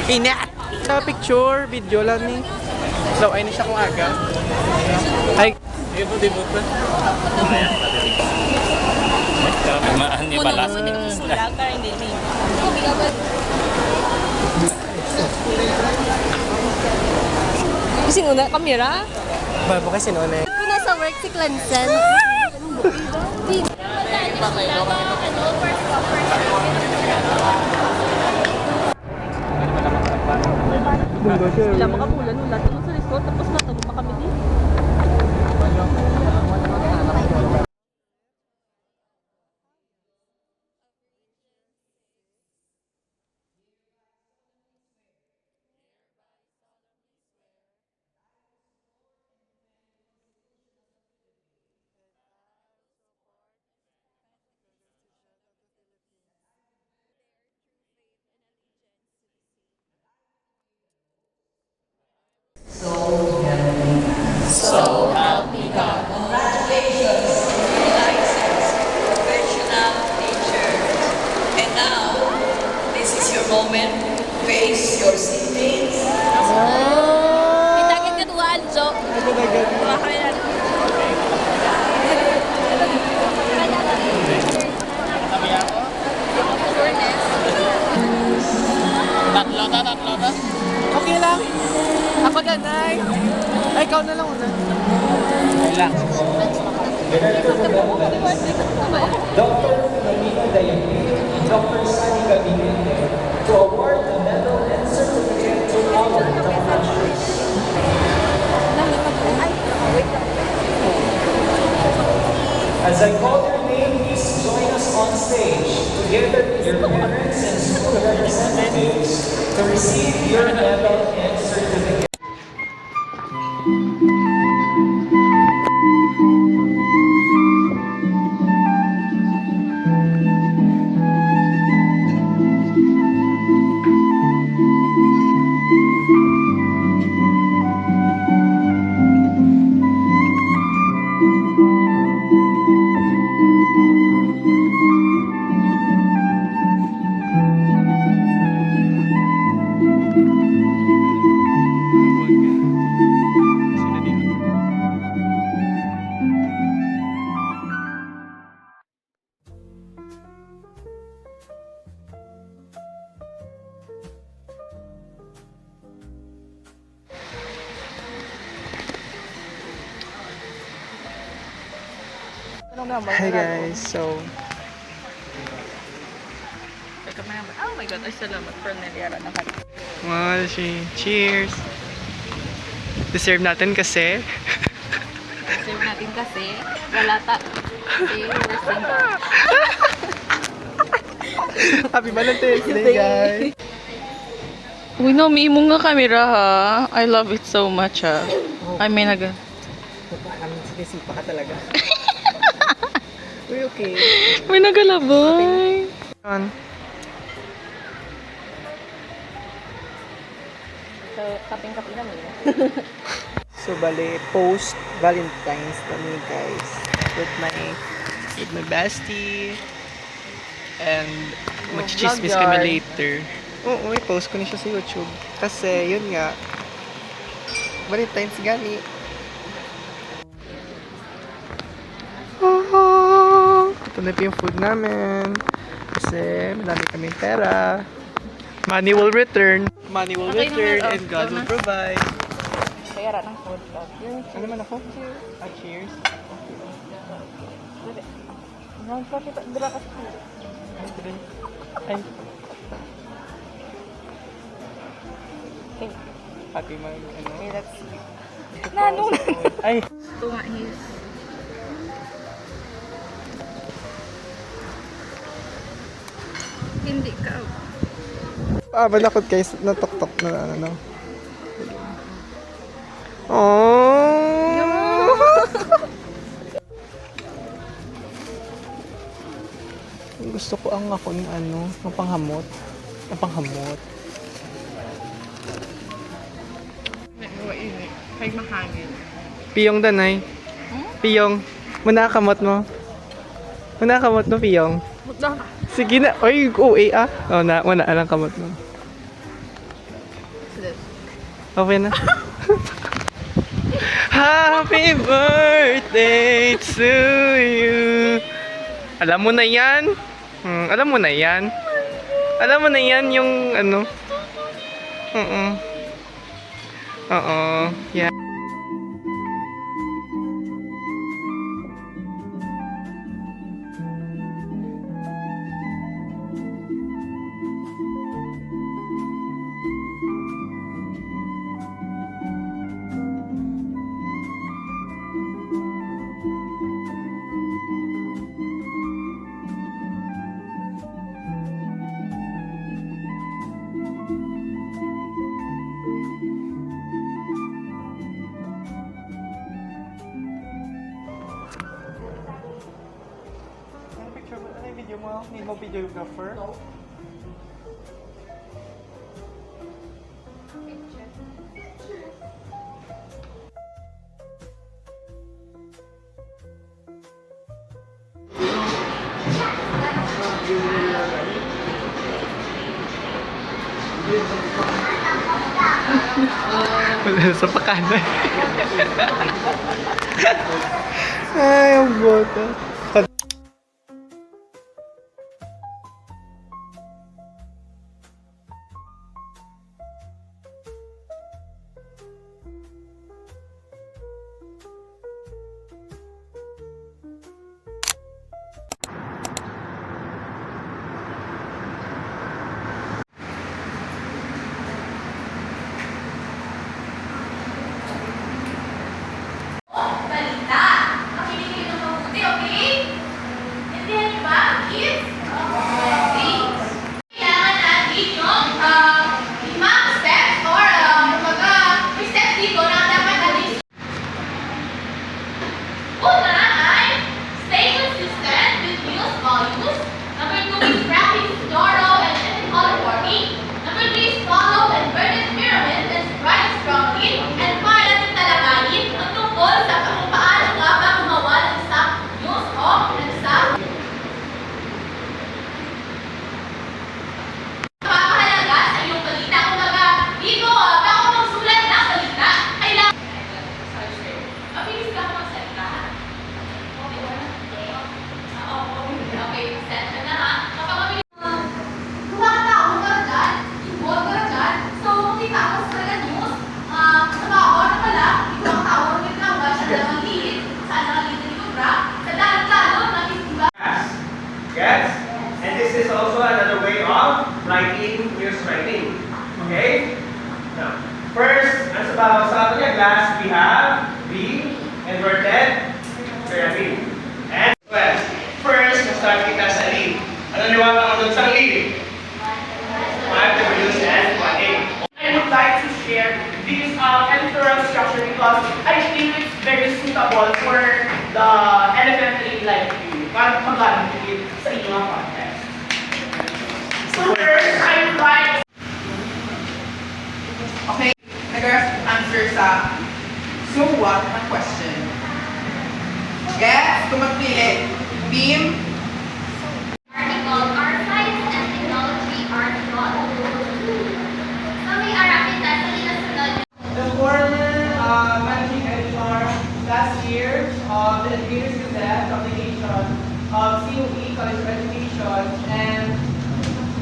Inat! Sa picture, video lang ni. So, ay na siya kung aga. Ay, debut ba? Maan niya balas. Kasi una, kamera? Babo kasi noon eh. Kung nasa work si Clansen. Sila makapulan, wala tanong sa resort, tapos natagod pa kami din. Professional teacher. And now, this is your moment. Face your siblings. Pitagin ka tuwaan, Jo. Tuwa kami na. Tatlo ta. Okay lang. Ako ganay. Ay, ikaw na lang una. Ay lang. Dr. Filomena Dayane and Dr. Sani Gabinete to award the medal and certificate to our graduates. As I call your name, please join us on stage together with your parents and school representatives to receive your medal and certificate. Hi guys, so Oh my God, ay salamat for niliyara na kami. cheers! Deserve natin kasi. Save natin kasi, wala ta. Kasi we're single. Happy Valentine's Day guys! Uy, no, may imong nga camera ha. I love it so much ha. I mean, Sinisipa ka talaga. Uy, okay. may nagalabay. So, kaping-kaping naman yun. So, bali, post Valentine's kami guys. With my bestie. And mag-chismis vlog kami yard. later. Oo, i-post ko na siya sa YouTube. Kasi, yun nga. Valentine's gani. Ito na po yung food namin. Kasi, madami kaming pera. Money will return. Money will Okay return naman, and God will provide. Kaya ng food ka. Ano naman ako? Ah, cheers. Nagpakita, dira kasi. Ay, Okay. happy mag, ano? Okay, let's see. Nano? Ay, Ito nga is. Hindi ka. balakot guys. Natok-tok na ano. Oh! Gusto ko ang ako ng ano, ng panghamot. Ng panghamot. Kay mahangin. Piyong danay. Piyong. Muna kamot mo. Muna kamot mo, Piyong. Sige na. Oy, OA ah. Oh, na, muna lang kamot mo. Okay na. Happy birthday to you. Alam mo na yan? Alam mo na yan? Alam mo na yan yung ano? Oo. Yeah. Picture mo na video mo? Need mo videographer? No. Wala sa pakana. Ay, ang bota. Balita! Makinig kayo ng mabuti, okay? Intindihan niyo ba, kids? Please. Kailangan natin yung limang steps or may steps dito na dapat natin. Una ay stay consistent with news values. Number 2 is practice thorough and color forming. Number 3 is follow and burn experiment and write strongly. And 5 natin talakayin ang tungkol sa kung paano nga ba gumawa ng isang news o ng isang napakahalaga sa iyong balita. Kumbaga, dito, bago magsulat ng balita, kailangan mabilis ka magsalita. Okay, pasensya na ha. Kapag mabilis kuha ka tao ka dyan, involve ka dyan, so makita ako sa talaga news, sa mga oras pala, ikaw ang tao, kita ba siya lang liit, saan ang liit na libra, sa dalat-lalo, nakisiba. Yes? And this is also another way of writing news writing. Okay? Now, first, ang sa ating glass, we have the inverted pyramid. And well, first, start kita sa lead. Ano niwala mo dun sa lead? 5W and 1A. I would like to share this editorial structure because I think it's very suitable for the elementary life view. Para magamit it sa inyong context. So first, I would like... Okay, nag-answer sa so what na question. Yes, kung magpili. Beam, Article, our science and technology are not. Kami arapin na sa linasunod. The former managing editor last year of the Educators Gazette publication of COE, College of Education, and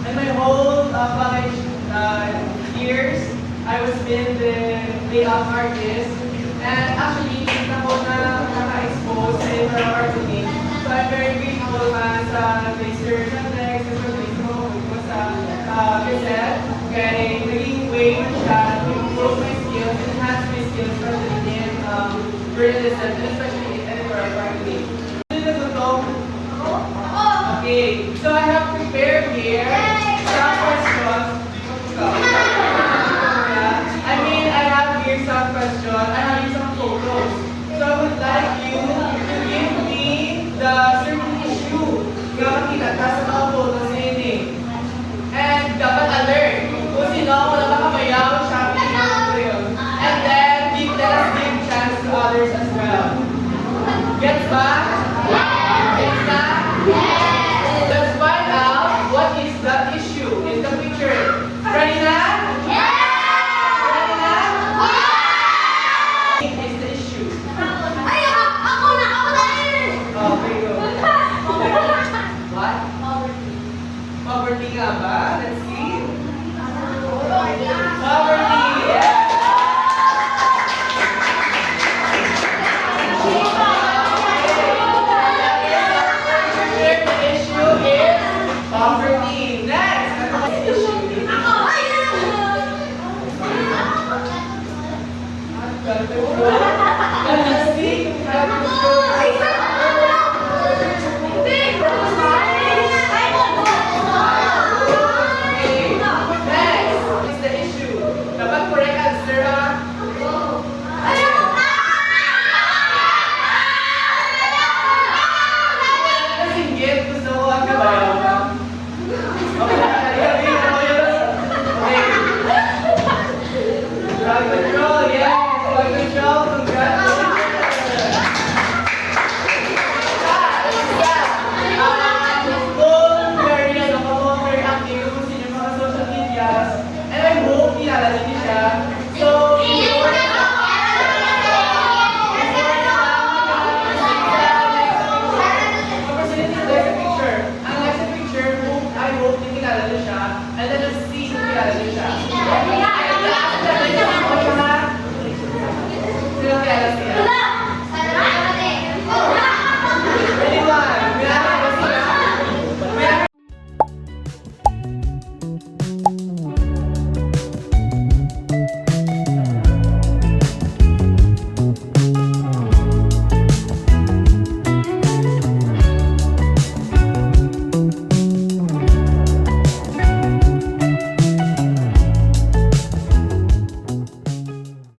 in my whole college years, I was been the layout artist, and actually, kita ko na naka-expose sa editorial marketing. So I'm very grateful sa research and next, especially sa Gazette, kaya naging way man siya to improve my skills, enhance my skills, especially in journalism, and especially in editorial marketing. Okay, so I have prepared here some questions. I have here some questions. I have here some photos. So I would like you to give me the certain issue na makita sa mga photos na yun. And dapat alert kung sino wala makamayaw siya pinag-grill. And then let us give chance to others as well. Gets ba? Gets na? Let's find out what is the issue in the picture. Ready na? Ready na? Poverty, yeah. The issue is poverty. Next, ano ang issue? Next is the issue. Dapat correct answer ha. Singgit, gusto ko ang kabayaw. Okay, halika, ano yun? Okay. Drug control, yes! Drug control, congratulations! Kung very, very active sa inyong mga social medias, and I hope kilala niyo siya. So, I hope na kilala niyo siya, and then just see kung kilala niyo siya. Sino kilala siya?